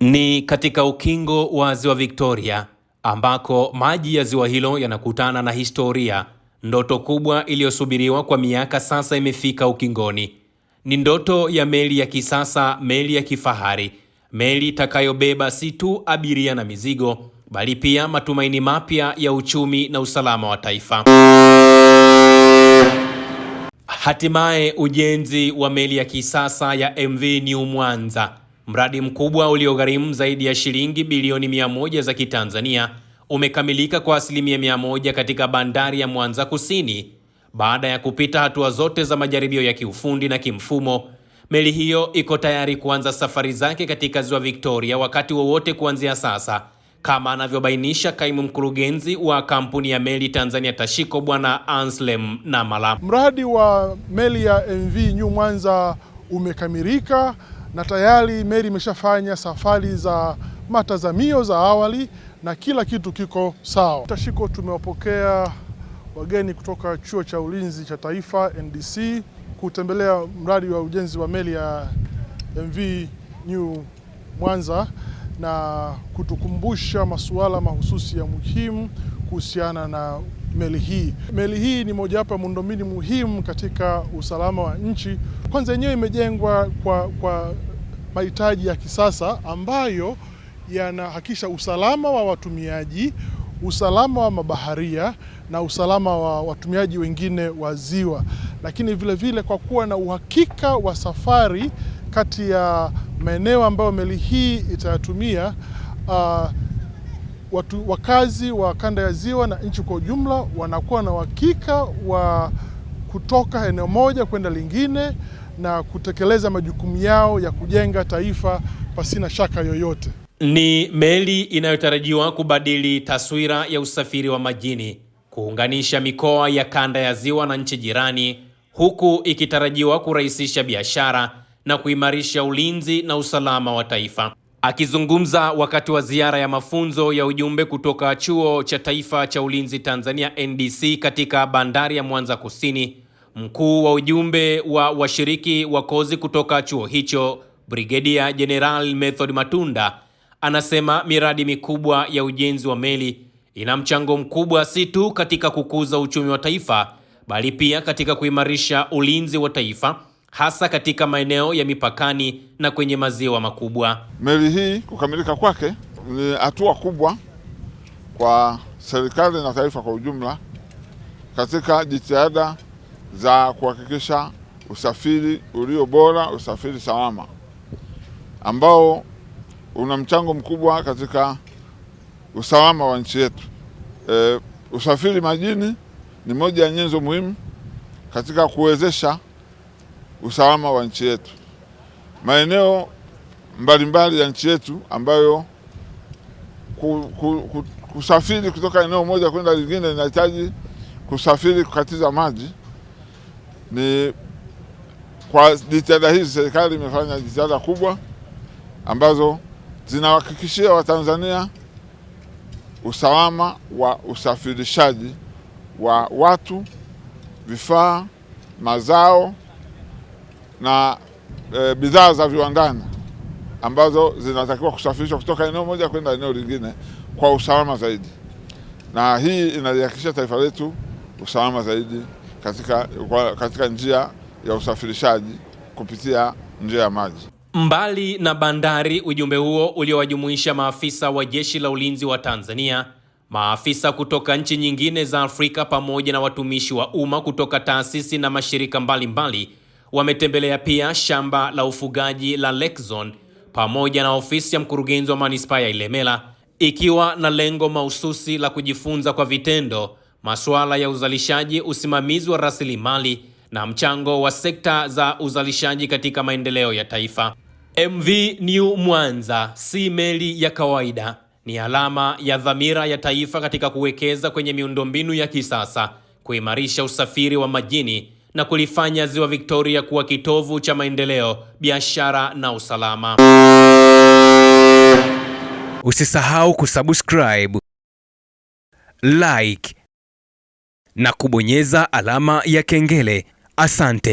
Ni katika ukingo wa Ziwa Victoria ambako maji ya ziwa hilo yanakutana na historia. Ndoto kubwa iliyosubiriwa kwa miaka sasa imefika ukingoni. Ni ndoto ya meli ya kisasa, meli ya kifahari, meli itakayobeba si tu abiria na mizigo, bali pia matumaini mapya ya uchumi na usalama wa taifa. Hatimaye ujenzi wa meli ya kisasa ya MV New Mwanza, mradi mkubwa uliogharimu zaidi ya shilingi bilioni 100 za Kitanzania, umekamilika kwa asilimia 100 katika bandari ya Mwanza Kusini. Baada ya kupita hatua zote za majaribio ya kiufundi na kimfumo, meli hiyo iko tayari kuanza safari zake katika Ziwa Victoria wakati wowote kuanzia sasa, kama anavyobainisha kaimu mkurugenzi wa kampuni ya meli Tanzania Tashiko Bwana Anselm Namala. Mradi wa meli ya MV New Mwanza umekamilika na tayari meli imeshafanya safari za matazamio za awali na kila kitu kiko sawa. Tashiko tumewapokea wageni kutoka Chuo cha Ulinzi cha Taifa NDC kutembelea mradi wa ujenzi wa meli ya MV New Mwanza na kutukumbusha masuala mahususi ya muhimu kuhusiana na meli hii. Meli hii ni mojawapo ya miundombinu muhimu katika usalama wa nchi. Kwanza yenyewe imejengwa kwa mahitaji ya kisasa ambayo yanahakikisha usalama wa watumiaji, usalama wa mabaharia na usalama wa watumiaji wengine wa ziwa, lakini vile vile kwa kuwa na uhakika wa safari kati ya maeneo ambayo meli hii itayatumia, wakazi wa kanda ya ziwa na nchi kwa ujumla wanakuwa na uhakika wa kutoka eneo moja kwenda lingine na kutekeleza majukumu yao ya kujenga taifa pasina shaka yoyote. Ni meli inayotarajiwa kubadili taswira ya usafiri wa majini, kuunganisha mikoa ya kanda ya ziwa na nchi jirani, huku ikitarajiwa kurahisisha biashara na kuimarisha ulinzi na usalama wa taifa. Akizungumza wakati wa ziara ya mafunzo ya ujumbe kutoka Chuo cha Taifa cha Ulinzi Tanzania NDC katika bandari ya Mwanza Kusini, mkuu wa ujumbe wa washiriki wa kozi kutoka chuo hicho, Brigedia General Method Matunda, anasema miradi mikubwa ya ujenzi wa meli ina mchango mkubwa si tu katika kukuza uchumi wa taifa, bali pia katika kuimarisha ulinzi wa taifa, hasa katika maeneo ya mipakani na kwenye maziwa makubwa. Meli hii kukamilika kwake ni hatua kubwa kwa serikali na taifa kwa ujumla katika jitihada za kuhakikisha usafiri ulio bora, usafiri salama, ambao una mchango mkubwa katika usalama wa nchi yetu. Usafiri majini ni moja ya nyenzo muhimu katika kuwezesha usalama wa nchi yetu. Maeneo mbalimbali ya nchi yetu ambayo kusafiri kutoka eneo moja kwenda lingine inahitaji kusafiri kukatiza maji. Ni kwa jitihada hizi serikali imefanya jitihada kubwa ambazo zinawahakikishia Watanzania usalama wa usafirishaji wa watu, vifaa, mazao na bidhaa za viwandani ambazo zinatakiwa kusafirishwa kutoka eneo moja kwenda eneo lingine kwa usalama zaidi. Na hii inalihakikishia taifa letu usalama zaidi katika njia ya usafirishaji kupitia njia ya maji. Mbali na bandari, ujumbe huo uliowajumuisha maafisa wa Jeshi la Ulinzi wa Tanzania, maafisa kutoka nchi nyingine za Afrika pamoja na watumishi wa umma kutoka taasisi na mashirika mbalimbali wametembelea pia shamba la ufugaji la Lake Zone pamoja na ofisi ya mkurugenzi wa manispaa ya Ilemela, ikiwa na lengo mahususi la kujifunza kwa vitendo masuala ya uzalishaji, usimamizi wa rasilimali na mchango wa sekta za uzalishaji katika maendeleo ya taifa. MV New Mwanza si meli ya kawaida, ni alama ya dhamira ya taifa katika kuwekeza kwenye miundombinu ya kisasa, kuimarisha usafiri wa majini na kulifanya Ziwa Victoria kuwa kitovu cha maendeleo, biashara na usalama. Usisahau kusubscribe, like na kubonyeza alama ya kengele. Asante.